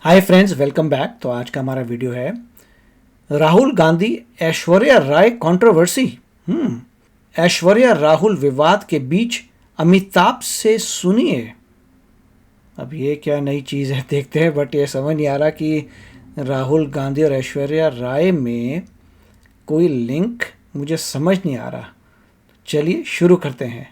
Hi friends, welcome back. तो आज का हमारा वीडियो है राहुल गांधी ऐश्वर्या राय कंट्रोवर्सी। ऐश्वर्या राहुल विवाद के बीच अमिताभ से सुनिए। अब ये क्या नई चीज़ है देखते हैं, बट ये समझ नहीं आ रहा कि राहुल गांधी और ऐश्वर्या राय में कोई लिंक मुझे समझ नहीं आ रहा। चलिए शुरू करते हैं।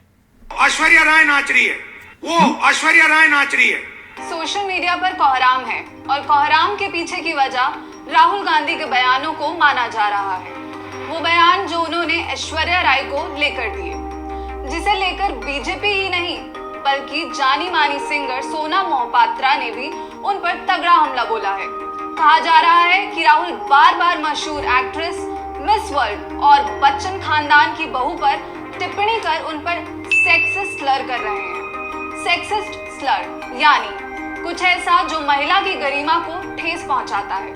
ऐश्वर्या राय नाच रही है, वो ऐश्वर्या राय नाच रही है। सोशल मीडिया पर कोहराम है और कोहराम के पीछे की वजह राहुल गांधी के बयानों को माना जा रहा है। वो बयान जो उन्होंने ऐश्वर्या राय को लेकर दिए, जिसे लेकर बीजेपी ही नहीं बल्कि जानी मानी सिंगर सोनम मोहपात्रा ने भी उन पर तगड़ा हमला बोला है। कहा जा रहा है कि राहुल बार बार मशहूर एक्ट्रेस, मिस वर्ल्ड और बच्चन खानदान की बहू पर टिप्पणी कर उन पर सेक्सिस्ट स्लर कर रहे हैं। सेक्सिस्ट स्लर यानी कुछ ऐसा जो महिला की गरिमा को ठेस पहुंचाता है।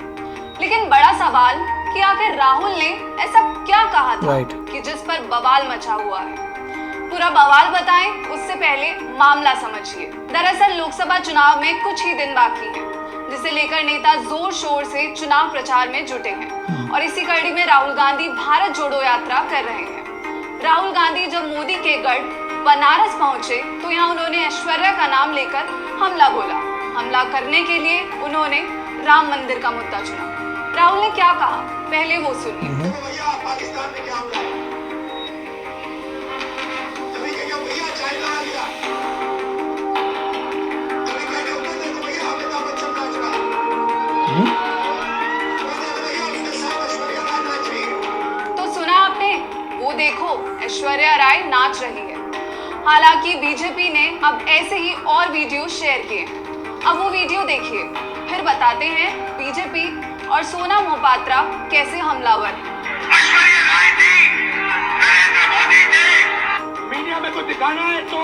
लेकिन बड़ा सवाल कि आखिर राहुल ने ऐसा क्या कहा था कि जिस पर बवाल मचा हुआ है। पूरा बवाल बताएं उससे पहले मामला समझिए। दरअसल लोकसभा चुनाव में कुछ ही दिन बाकी हैं, जिसे लेकर नेता जोर शोर से चुनाव प्रचार में जुटे हैं और इसी कड़ी में राहुल गांधी भारत जोड़ो यात्रा कर रहे हैं। राहुल गांधी जब मोदी के गढ़ बनारस पहुंचे तो यहाँ उन्होंने ऐश्वर्या का नाम लेकर हमला बोला। हमला करने के लिए उन्होंने राम मंदिर का मुद्दा चुना। राहुल ने क्या कहा, पहले वो सुनिए। भैया पाकिस्तान में क्या हमला है? तभी क्या भैया चाइना आ गया? तभी क्या होता है तो भैया अमिताभ बच्चन नाच रहा है। भैया उसके साथ ऐश्वर्या राय नाच रही है। तो सुना आपने, वो देखो ऐश्वर्या राय नाच रही है। हालांकि बीजेपी ने अब ऐसे ही और वीडियो शेयर किए। अब वो वीडियो देखिए, फिर बताते हैं बीजेपी और सोनम मोहपात्रा कैसे हमलावर हैं। ऐश्वर्या राय जी, नरेंद्र मोदी जी, मीडिया में कुछ दिखाना है तो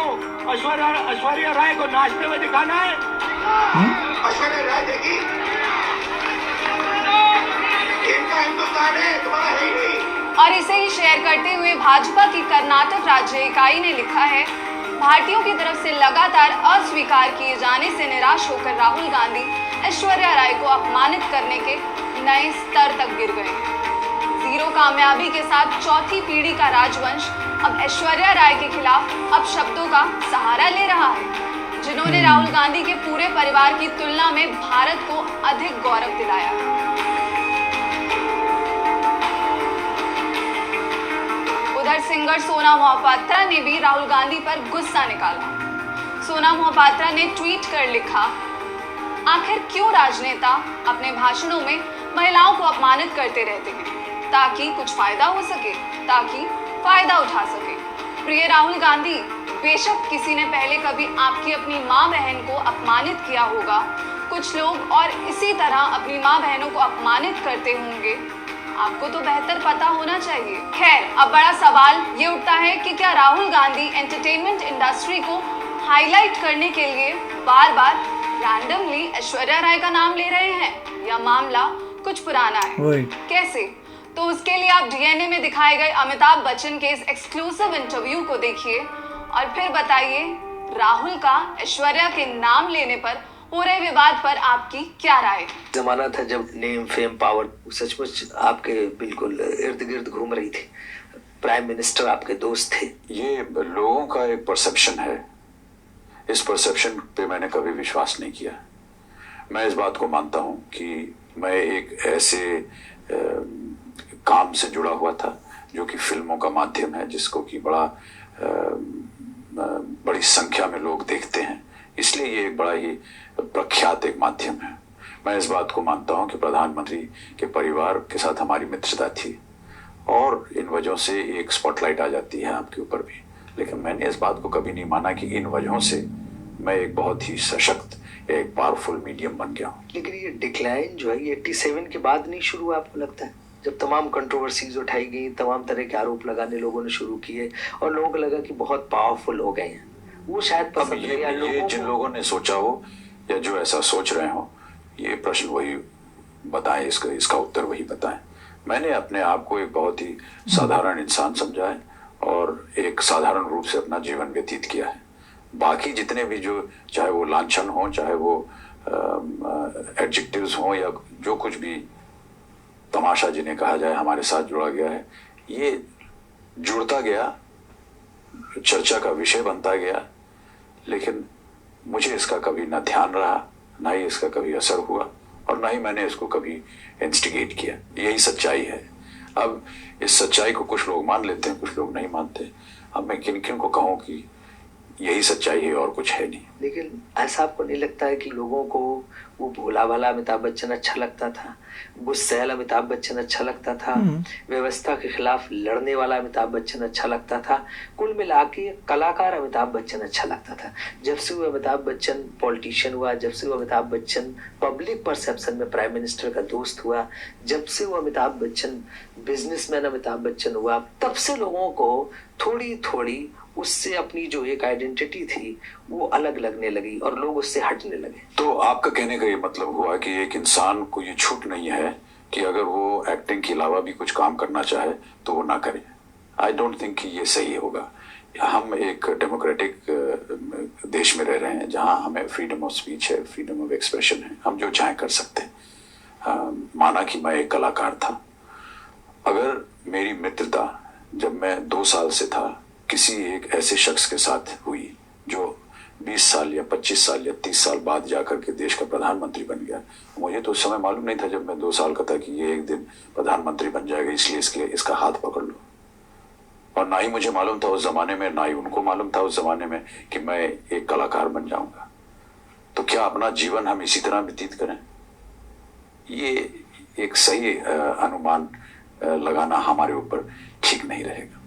ऐश्वर्या राय को नाचते हुए दिखाना है। ऐश्वर्या राय देखी, इनका हिंदुस्तान है, तुम्हारा है ही नहीं। और इसे ही शेयर करते हुए भाजपा की कर्नाटक राज्य इकाई ने लिखा है, भारतीयों की तरफ से लगातार अस्वीकार किए जाने से निराश होकर राहुल गांधी ऐश्वर्या राय को अपमानित करने के नए स्तर तक गिर गए हैं। जीरो कामयाबी के साथ चौथी पीढ़ी का राजवंश अब ऐश्वर्या राय के खिलाफ अपशब्दों का सहारा ले रहा है, जिन्होंने राहुल गांधी के पूरे परिवार की तुलना में भारत को अधिक गौरव दिलाया। उधर सिंगर सोनम मोहपात्रा ने भी राहुल गांधी पर गुस्सा निकाला। सोनम मोहपात्रा ने ट्वीट कर लिखा, आखिर क्यों राजनेता अपने भाषणों में महिलाओं को अपमानित करते रहते हैं, ताकि कुछ फायदा हो सके, ताकि फायदा उठा सके। प्रिय राहुल गांधी, बेशक किसी ने पहले कभी आपकी अपनी माँ बहन को अपमानित किया होगा, कुछ लोग और इसी तरह अपनी माँ बहनों को अपमानित करते होंगे, आपको तो बेहतर पता होना चाहिए। खैर, अब बड़ा सवाल ये उठता है कि क्या राहुल गांधी एंटरटेनमेंट इंडस्ट्री को हाईलाइट करने के लिए बार बार रैंडमली ऐश्वर्या राय का नाम ले रहे हैं, या मामला कुछ पुराना है। कैसे? तो उसके लिए आप डीएनए में दिखाए गए अमिताभ बच्चन के इस एक्सक्लूसिव इंटरव्यू को देखिए और फिर बताइए राहुल का ऐश्वर्या के नाम लेने पर हो रहे विवाद पर आपकी क्या राय? जमाना था जब नेम फेम पावर सचमुच आपके बिल्कुल इर्द गिर्द घूम रही थी। प्राइम मिनिस्टर आपके दोस्त थे। ये लोगों का एक परसेप्शन है, इस परसेप्शन पे मैंने कभी विश्वास नहीं किया। मैं इस बात को मानता हूँ कि मैं एक ऐसे काम से जुड़ा हुआ था जो कि फिल्मों का माध्यम है, जिसको कि बड़ी संख्या में लोग देखते हैं, इसलिए ये एक बड़ा ही प्रख्यात एक माध्यम है। मैं इस बात को मानता हूं कि प्रधानमंत्री के परिवार के साथ हमारी मित्रता थी और इन वजहों से एक स्पॉटलाइट आ जाती है आपके ऊपर भी। लेकिन मैंने इस बात को कभी नहीं माना कि इन वजहों से मैं एक बहुत ही सशक्त, एक पावरफुल मीडियम बन गया हूँ। लेकिन ये डिक्लाइन जो है ये 87 के बाद नहीं शुरू हुआ, आपको लगता है? जब तमाम कंट्रोवर्सीज उठाई गई, तमाम तरह के आरोप लगाने लोगों ने शुरू किए और लोगों को लगा कि बहुत पावरफुल हो गए हैं, वो शायद पसंद नहीं आया लोगों को। जिन लोगों ने सोचा हो या जो ऐसा सोच रहे हो, ये प्रश्न वही बताएं, इसका उत्तर वही बताएं। मैंने अपने आप को एक बहुत ही साधारण इंसान समझा है और एक साधारण रूप से अपना जीवन व्यतीत किया है। बाकी जितने भी जो, चाहे वो लांछन हो, चाहे वो एडजेक्टिव्स हों या जो कुछ भी तमाशा जिन्हें कहा जाए हमारे साथ जुड़ा गया है, ये जुड़ता गया, चर्चा का विषय बनता गया, लेकिन मुझे इसका कभी ना ध्यान रहा, ना ही इसका कभी असर हुआ और ना ही मैंने इसको कभी इंस्टिगेट किया। यही सच्चाई है। अब इस सच्चाई को कुछ लोग मान लेते हैं, कुछ लोग नहीं मानते। अब मैं किन किन को कहूं कि यही सच्चाई है और कुछ है नहीं। लेकिन ऐसा आपको नहीं लगता है कि लोगों को वो भोला भाला अमिताभ बच्चन अच्छा लगता था, गुस्सैल अमिताभ बच्चन अच्छा लगता था, व्यवस्था के खिलाफ लड़ने वाला अमिताभ बच्चन अच्छा लगता था, कुल मिला के कलाकार अमिताभ बच्चन अच्छा लगता था। जब से वो अमिताभ बच्चन पॉलिटिशियन हुआ, जब से वो अमिताभ बच्चन पब्लिक परसेप्शन में प्राइम मिनिस्टर का दोस्त हुआ, जब से वो अमिताभ बच्चन बिजनेसमैन अमिताभ बच्चन हुआ, तब से लोगों को थोड़ी थोड़ी उससे अपनी जो एक आइडेंटिटी थी वो अलग लगने लगी और लोग उससे हटने लगे। तो आपका कहने का ये मतलब हुआ कि एक इंसान को ये छूट नहीं है कि अगर वो एक्टिंग के अलावा भी कुछ काम करना चाहे तो वो ना करे। आई डोंट थिंक कि ये सही होगा। हम एक डेमोक्रेटिक देश में रह रहे हैं जहां हमें फ्रीडम ऑफ स्पीच है, फ्रीडम ऑफ एक्सप्रेशन है, हम जो चाहे कर सकते हैं। माना कि मैं एक कलाकार था, अगर मेरी मित्रता जब मैं 2 साल से था किसी एक ऐसे शख्स के साथ हुई जो 20 साल या 25 साल या 30 साल बाद जाकर के देश का प्रधानमंत्री बन गया, मुझे तो उस समय मालूम नहीं था जब मैं 2 साल का था कि ये एक दिन प्रधानमंत्री बन जाएगा, इसलिए इसका हाथ पकड़ लो। और ना ही मुझे मालूम था उस जमाने में, ना ही उनको मालूम था उस जमाने में कि मैं एक कलाकार बन जाऊंगा। तो क्या अपना जीवन हम इसी तरह व्यतीत करें? ये एक सही अनुमान लगाना हमारे ऊपर ठीक नहीं रहेगा।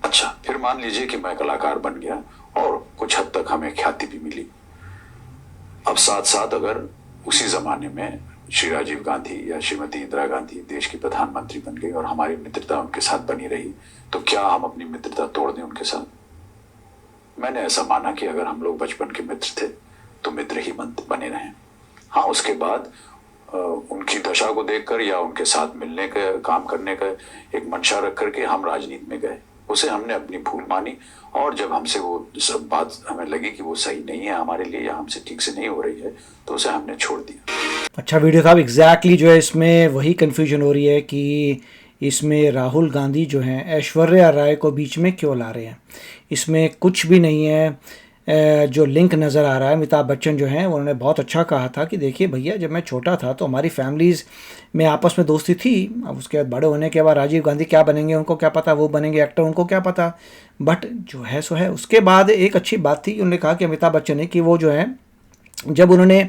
अच्छा, फिर मान लीजिए कि मैं कलाकार बन गया और कुछ हद तक हमें ख्याति भी मिली। अब साथ साथ अगर उसी जमाने में श्री राजीव गांधी या श्रीमती इंदिरा गांधी देश की प्रधानमंत्री बन गई और हमारी मित्रता उनके साथ बनी रही, तो क्या हम अपनी मित्रता तोड़ दें उनके साथ? मैंने ऐसा माना कि अगर हम लोग बचपन के मित्र थे तो मित्र ही बने रहें। हाँ, उसके बाद उनकी दशा को देखकर या उनके साथ मिलने का, काम करने का एक मंशा रख करके हम राजनीति में गए। उसे हमने अपनी भूल मानी और जब हमसे वो सब बात हमें लगी कि वो सही नहीं है हमारे लिए या हमसे ठीक से नहीं हो रही है तो उसे हमने छोड़ दिया। अच्छा वीडियो साहब, एग्जैक्टली जो है इसमें वही कन्फ्यूजन हो रही है कि इसमें राहुल गांधी जो हैं ऐश्वर्या राय को बीच में क्यों ला रहे हैं। इसमें कुछ भी नहीं है। जो लिंक नज़र आ रहा है, अमिताभ बच्चन जो हैं उन्होंने बहुत अच्छा कहा था कि देखिए भैया, जब मैं छोटा था तो हमारी फैमिलीज़ में आपस में दोस्ती थी। अब उसके बाद बड़े होने के बाद राजीव गांधी क्या बनेंगे उनको क्या पता, वो बनेंगे एक्टर उनको क्या पता, बट जो है सो है। उसके बाद एक अच्छी बात थी, उन्होंने कहा कि अमिताभ बच्चन ने कि वो जो है जब उन्होंने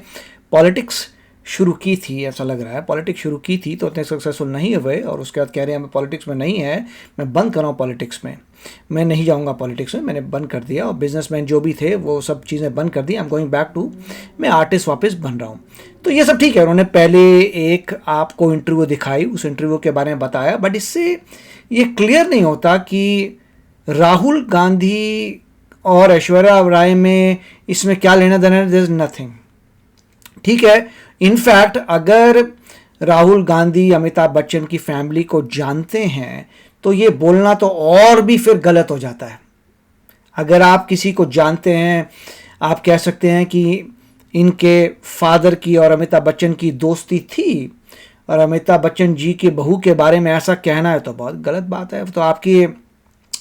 पॉलिटिक्स शुरू की थी, ऐसा लग रहा है पॉलिटिक्स शुरू की थी तो उतने सक्सेसफुल नहीं हुए और उसके बाद कह रहे हैं मैं पॉलिटिक्स में नहीं है, मैं बंद कर रहा हूँ पॉलिटिक्स में, मैं नहीं जाऊँगा पॉलिटिक्स में, मैंने बंद कर दिया और बिजनेसमैन जो भी थे वो सब चीज़ें बंद कर दी, I am going back to, मैं आर्टिस्ट वापस बन रहा हूँ। तो ये सब ठीक है। उन्होंने पहले एक आपको इंटरव्यू दिखाई, उस इंटरव्यू के बारे में बताया, बट इससे ये क्लियर नहीं होता कि राहुल गांधी और ऐश्वर्या राय में इसमें क्या लेना देना है। There is nothing. ठीक है, इनफैक्ट अगर राहुल गांधी अमिताभ बच्चन की फैमिली को जानते हैं तो ये बोलना तो और भी फिर गलत हो जाता है। अगर आप किसी को जानते हैं, आप कह सकते हैं कि इनके फादर की और अमिताभ बच्चन की दोस्ती थी और अमिताभ बच्चन जी की बहू के बारे में ऐसा कहना है तो बहुत गलत बात है। तो आपकी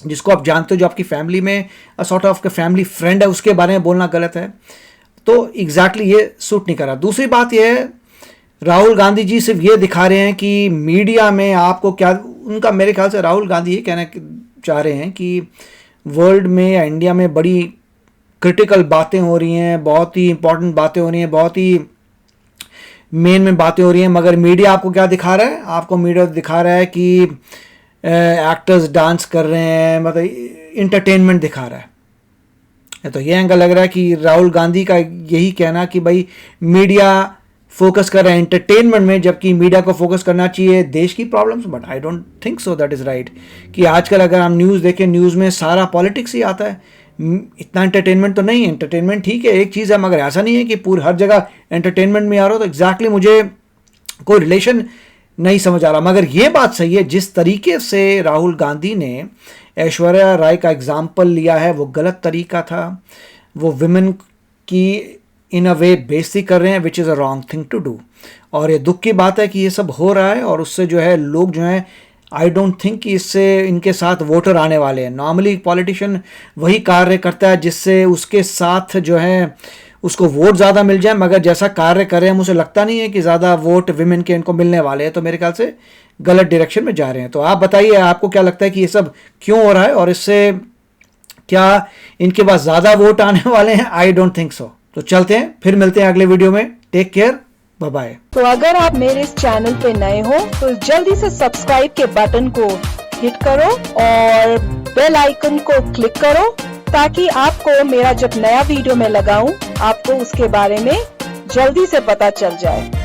जिसको आप जानते हो, जो आपकी फैमिली में सॉर्ट ऑफ फैमिली फ्रेंड है, उसके बारे में बोलना गलत है। तो एग्जैक्टली ये सूट नहीं कर रहा। दूसरी बात यह है, राहुल गांधी जी सिर्फ ये दिखा रहे हैं कि मीडिया में आपको क्या, उनका मेरे ख्याल से राहुल गांधी ये कहना चाह रहे हैं कि वर्ल्ड में या इंडिया में बड़ी क्रिटिकल बातें हो रही हैं, बहुत ही इंपॉर्टेंट बातें हो रही हैं, बहुत ही मेन में बातें हो रही हैं, मगर मीडिया आपको क्या दिखा रहा है? आपको मीडिया दिखा रहा है कि एक्टर्स डांस कर रहे हैं, मतलब इंटरटेनमेंट दिखा रहा है। तो ये एंगल लग रहा है कि राहुल गांधी का यही कहना कि भाई मीडिया फोकस कर रहा है एंटरटेनमेंट में, जबकि मीडिया को फोकस करना चाहिए देश की problems. But I don't think so that is right कि आजकल अगर हम न्यूज़ देखें, न्यूज़ में सारा पॉलिटिक्स ही आता है, इतना एंटरटेनमेंट तो नहीं है। एंटरटेनमेंट ठीक है, एक चीज़ है, मगर ऐसा नहीं है कि पूरी हर जगह एंटरटेनमेंट में आ रहा हो। तो एग्जैक्टली मुझे कोई रिलेशन नहीं समझ आ रहा। मगर ये बात सही है, जिस तरीके से राहुल गांधी ने ऐश्वर्या राय का एग्जाम्पल लिया है वो गलत तरीका था। वो विमेन की इन अ वे बेइज्जती कर रहे हैं, which is a wrong thing to do. और ये दुख की बात है कि ये सब हो रहा है और उससे जो है लोग जो हैं, आई डोंट थिंक कि इससे इनके साथ वोटर आने वाले हैं। नॉर्मली पॉलिटिशियन वही कार्य करता है जिससे उसके साथ जो है उसको वोट ज़्यादा मिल जाए, मगर जैसा कार्य करें मुझे लगता नहीं है कि ज़्यादा वोट विमेन के इनको मिलने वाले हैं। तो मेरे ख्याल से गलत डायरेक्शन में जा रहे हैं। तो आप बताइए, आपको क्या लगता है कि ये सब क्यों हो रहा है और इससे क्या इनके पास ज़्यादा वोट आने वाले हैं? I don't think so. तो चलते हैं, फिर मिलते हैं अगले वीडियो में। Take care, bye bye. तो अगर आप मेरे इस चैनल पे नए हो तो जल्दी से सब्सक्राइब के बटन को हिट करो और बेल आइकन को क्लिक करो ताकि आपको मेरा जब नया वीडियो मैं लगाऊं आपको उसके बारे में जल्दी से पता चल जाए।